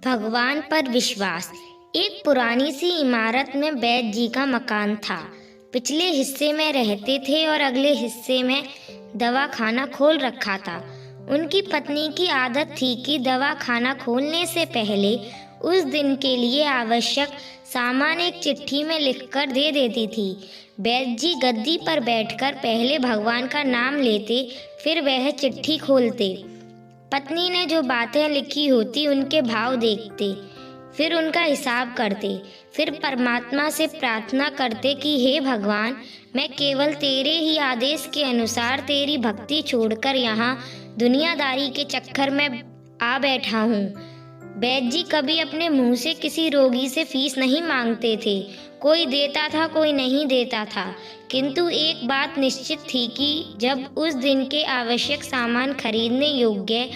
भगवान पर विश्वास। एक पुरानी सी इमारत में वैद्य जी का मकान था। पिछले हिस्से में रहते थे और अगले हिस्से में दवा खाना खोल रखा था। उनकी पत्नी की आदत थी कि दवा खाना खोलने से पहले उस दिन के लिए आवश्यक सामान एक चिट्ठी में लिखकर दे देती थी। वैद्य जी गद्दी पर बैठकर पहले भगवान का नाम लेते, फिर वह चिट्ठी खोलते। पत्नी ने जो बातें लिखी होती उनके भाव देखते, फिर उनका हिसाब करते, फिर परमात्मा से प्रार्थना करते कि हे भगवान, मैं केवल तेरे ही आदेश के अनुसार तेरी भक्ति छोड़कर यहाँ दुनियादारी के चक्कर में आ बैठा हूँ। वैद्य जी कभी अपने मुंह से किसी रोगी से फीस नहीं मांगते थे। कोई देता था, कोई नहीं देता था, किंतु एक बात निश्चित थी कि जब उस दिन के आवश्यक सामान खरीदने योग्य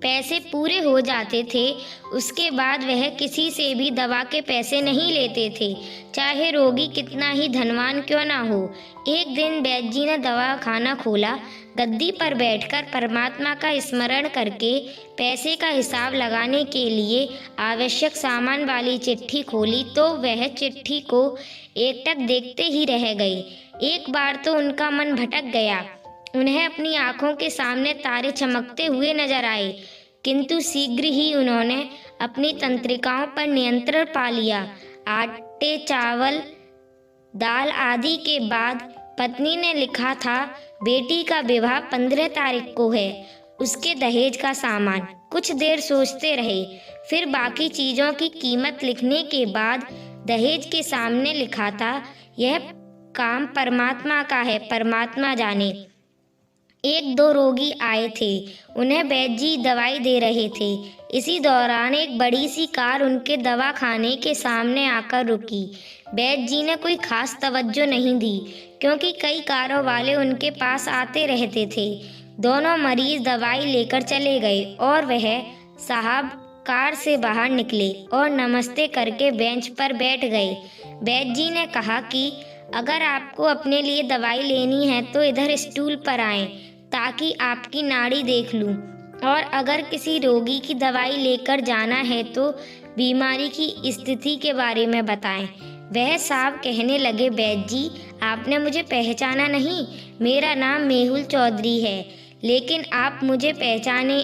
पैसे पूरे हो जाते थे, उसके बाद वह किसी से भी दवा के पैसे नहीं लेते थे, चाहे रोगी कितना ही धनवान क्यों ना हो। एक दिन वैद्य जी ने दवा खाना खोला। गद्दी पर बैठकर परमात्मा का स्मरण करके पैसे का हिसाब लगाने के लिए आवश्यक सामान वाली चिट्ठी खोली तो वह चिट्ठी को एकटक देखते ही रह गए। एक बार तो उनका मन भटक गया। उन्हें अपनी आंखों के सामने तारे चमकते हुए नजर आए, किंतु शीघ्र ही उन्होंने अपनी तंत्रिकाओं पर नियंत्रण पा लिया। आटे, चावल, दाल आदि के बाद पत्नी ने लिखा था, बेटी का विवाह 15 तारीख को है, उसके दहेज का सामान। कुछ देर सोचते रहे, फिर बाकी चीज़ों की कीमत लिखने के बाद दहेज के सामने लिखा था, यह काम परमात्मा का है, परमात्मा जाने। एक दो रोगी आए थे, उन्हें वैद्य जी दवाई दे रहे थे। इसी दौरान एक बड़ी सी कार उनके दवा खाने के सामने आकर रुकी। वैद्य जी ने कोई खास तवज्जो नहीं दी, क्योंकि कई कारों वाले उनके पास आते रहते थे। दोनों मरीज दवाई लेकर चले गए और वह साहब कार से बाहर निकले और नमस्ते करके बेंच पर बैठ गए। वैद्य जी ने कहा कि अगर आपको अपने लिए दवाई लेनी है तो इधर स्टूल पर आएं, ताकि आपकी नाड़ी देख लूं, और अगर किसी रोगी की दवाई लेकर जाना है तो बीमारी की स्थिति के बारे में बताएं। वह साहब कहने लगे, वैद्य जी, आपने मुझे पहचाना नहीं। मेरा नाम मेहुल चौधरी है, लेकिन आप मुझे पहचाने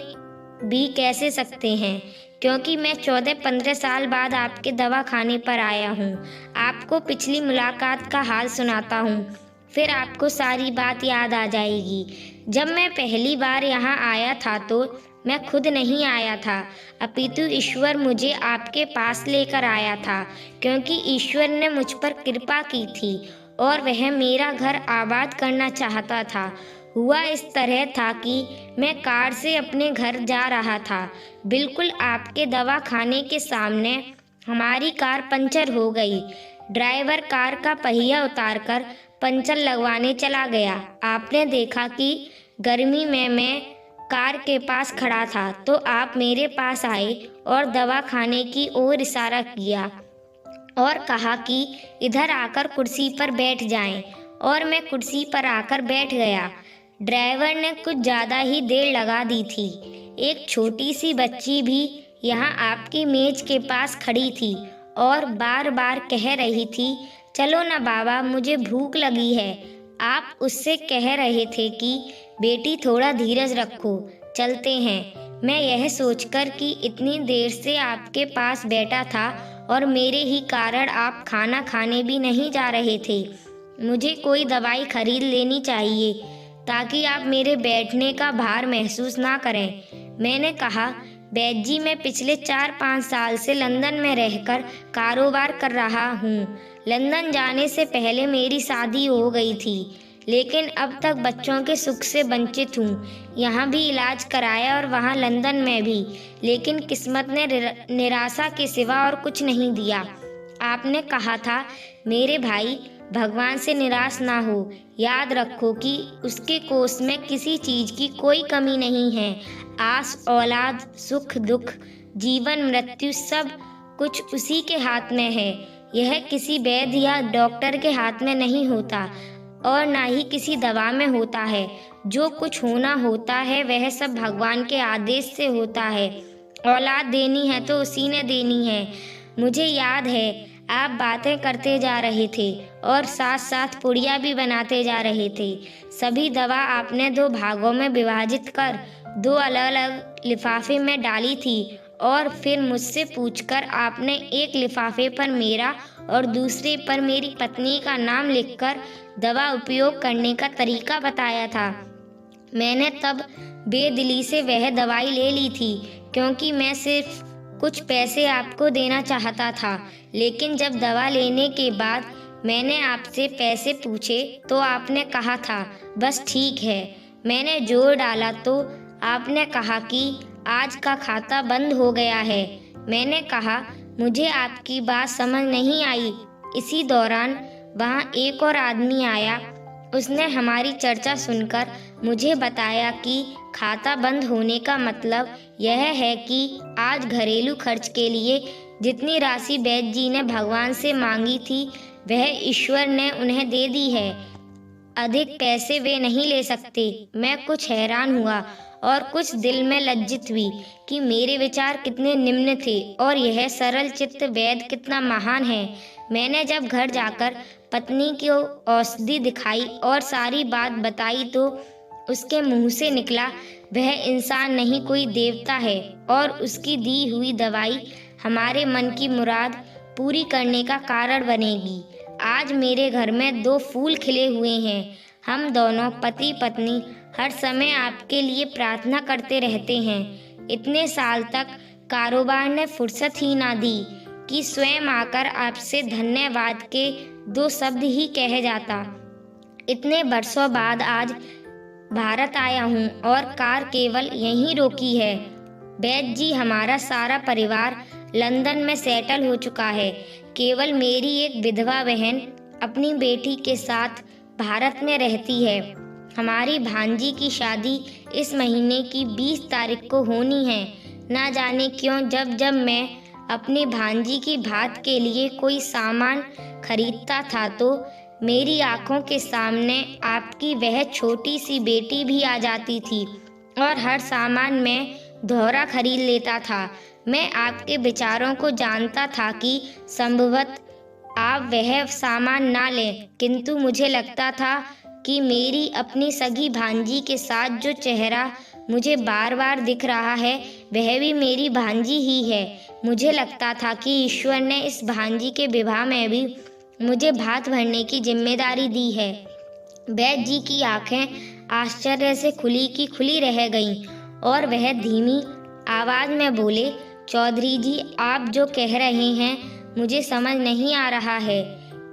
भी कैसे सकते हैं, क्योंकि मैं 14-15 साल बाद आपके दवा खाने पर आया हूँ। आपको पिछली मुलाकात का हाल सुनाता हूँ, फिर आपको सारी बात याद आ जाएगी। जब मैं पहली बार यहाँ आया था तो मैं खुद नहीं आया था, अपितु ईश्वर मुझे आपके पास लेकर आया था, क्योंकि ईश्वर ने मुझ पर कृपा की थी और वह मेरा घर आबाद करना चाहता था। हुआ इस तरह था कि मैं कार से अपने घर जा रहा था। बिल्कुल आपके दवा खाने के सामने हमारी कार पंचर हो गई। ड्राइवर कार का पहिया उतारकर पंचर लगवाने चला गया। आपने देखा कि गर्मी में मैं कार के पास खड़ा था तो आप मेरे पास आए और दवा खाने की ओर इशारा किया और कहा कि इधर आकर कुर्सी पर बैठ जाएं, और मैं कुर्सी पर आकर बैठ गया। ड्राइवर ने कुछ ज़्यादा ही देर लगा दी थी। एक छोटी सी बच्ची भी यहाँ आपकी मेज के पास खड़ी थी और बार बार कह रही थी, चलो ना बाबा, मुझे भूख लगी है। आप उससे कह रहे थे कि बेटी थोड़ा धीरज रखो, चलते हैं। मैं यह सोचकर कि इतनी देर से आपके पास बैठा था और मेरे ही कारण आप खाना खाने भी नहीं जा रहे थे, मुझे कोई दवाई खरीद लेनी चाहिए ताकि आप मेरे बैठने का भार महसूस ना करें। मैंने कहा, वैद्य जी, मैं पिछले 4-5 साल से लंदन में रहकर कारोबार कर रहा हूँ। लंदन जाने से पहले मेरी शादी हो गई थी, लेकिन अब तक बच्चों के सुख से वंचित हूँ। यहाँ भी इलाज कराया और वहाँ लंदन में भी, लेकिन किस्मत ने निराशा के सिवा और कुछ नहीं दिया। आपने कहा था, मेरे भाई, भगवान से निराश ना हो। याद रखो कि उसके कोष में किसी चीज़ की कोई कमी नहीं है। आस, औलाद, सुख दुख, जीवन मृत्यु सब कुछ उसी के हाथ में है। यह किसी वैद्य या डॉक्टर के हाथ में नहीं होता और ना ही किसी दवा में होता है। जो कुछ होना होता है वह सब भगवान के आदेश से होता है। औलाद देनी है तो उसी ने देनी है। मुझे याद है आप बातें करते जा रहे थे और साथ साथ पुड़िया भी बनाते जा रहे थे। सभी दवा आपने 2 भागों में विभाजित कर 2 अलग अलग लिफाफे में डाली थी और फिर मुझसे पूछकर आपने एक लिफाफे पर मेरा और दूसरे पर मेरी पत्नी का नाम लिखकर दवा उपयोग करने का तरीका बताया था। मैंने तब बेदिली से वह दवाई ले ली थी क्योंकि मैं सिर्फ कुछ पैसे आपको देना चाहता था, लेकिन जब दवा लेने के बाद मैंने आपसे पैसे पूछे तो आपने कहा था बस ठीक है। मैंने जोर डाला तो आपने कहा कि आज का खाता बंद हो गया है। मैंने कहा मुझे आपकी बात समझ नहीं आई। इसी दौरान वहाँ एक और आदमी आया। उसने हमारी चर्चा सुनकर मुझे बताया कि खाता बंद होने का मतलब यह है कि आज घरेलू खर्च के लिए जितनी राशि वैद्य जी ने भगवान से मांगी थी वह ईश्वर ने उन्हें दे दी है। अधिक पैसे वे नहीं ले सकते। मैं कुछ हैरान हुआ और कुछ दिल में लज्जित हुई कि मेरे विचार कितने निम्न थे और यह सरल चित्त वैद्य कितना महान है। मैंने जब घर जाकर पत्नी को औषधि दिखाई और सारी बात बताई तो उसके मुंह से निकला वह इंसान नहीं कोई देवता है और उसकी दी हुई दवाई हमारे मन की मुराद पूरी करने का कारण बनेगी। आज मेरे घर में 2 फूल खिले हुए हैं। हम दोनों पति पत्नी हर समय आपके लिए प्रार्थना करते रहते हैं। इतने साल तक कारोबार ने फुर्सत ही ना दी कि स्वयं आकर आपसे धन्यवाद के 2 शब्द ही कहे जाता। इतने वर्षों बाद आज भारत आया हूँ और कार केवल यहीं रोकी है। वैद्य जी हमारा सारा परिवार लंदन में सेटल हो चुका है। केवल मेरी एक विधवा बहन अपनी बेटी के साथ भारत में रहती है। हमारी भांजी की शादी इस महीने की 20 तारीख को होनी है। ना जाने क्यों जब जब मैं अपनी भांजी की भात के लिए कोई सामान खरीदता था तो मेरी आंखों के सामने आपकी वह छोटी सी बेटी भी आ जाती थी और हर सामान मैं दोहरा खरीद लेता था। मैं आपके विचारों को जानता था कि संभवतः आप वह सामान ना लें, किंतु मुझे लगता था कि मेरी अपनी सगी भांजी के साथ जो चेहरा मुझे बार बार दिख रहा है वह भी मेरी भांजी ही है। मुझे लगता था कि ईश्वर ने इस भांजी के विवाह में भी मुझे भात भरने की जिम्मेदारी दी है। वैद्य जी की आंखें आश्चर्य से खुली की खुली रह गईं और वह धीमी आवाज में बोले, चौधरी जी आप जो कह रहे हैं मुझे समझ नहीं आ रहा है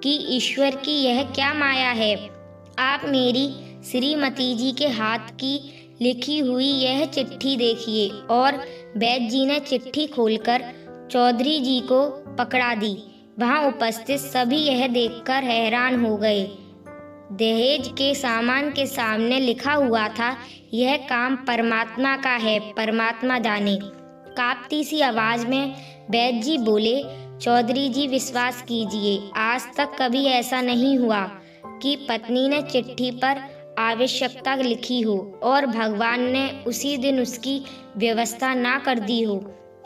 कि ईश्वर की यह क्या माया है। आप मेरी श्रीमती जी के हाथ की लिखी हुई यह चिट्ठी देखिए। और वैद्य जी ने चिट्ठी खोलकर चौधरी जी को पकड़ा दी। वहां उपस्थित सभी यह देखकर हैरान हो गए। दहेज के सामान के सामने लिखा हुआ था, यह काम परमात्मा का है, परमात्मा जाने। कांपती सी आवाज में वैद्य जी बोले, चौधरी जी विश्वास कीजिए, आज तक कभी ऐसा नहीं हुआ कि पत्नी ने चिट्ठी पर आवश्यकता लिखी हो और भगवान ने उसी दिन उसकी व्यवस्था ना कर दी हो।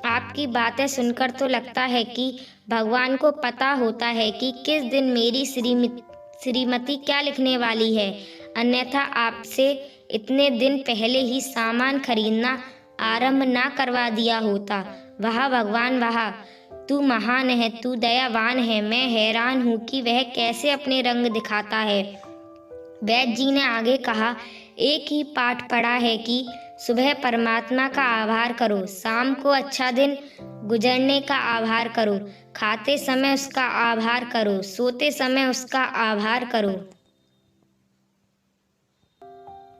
आपकी बातें सुनकर तो लगता है कि भगवान को पता होता है कि किस दिन मेरी श्रीमती क्या लिखने वाली है, अन्यथा आपसे इतने दिन पहले ही सामान खरीदना आरंभ ना करवा दिया होता। वाह भगवान वाह, तू महान है, तू दयावान है। मैं हैरान हूँ कि वह कैसे अपने रंग दिखाता है। वैद्य जी ने आगे कहा, एक ही पाठ पढ़ा है कि सुबह परमात्मा का आभार करो, शाम को अच्छा दिन गुजरने का आभार करो, खाते समय उसका आभार करो, सोते समय उसका आभार करो।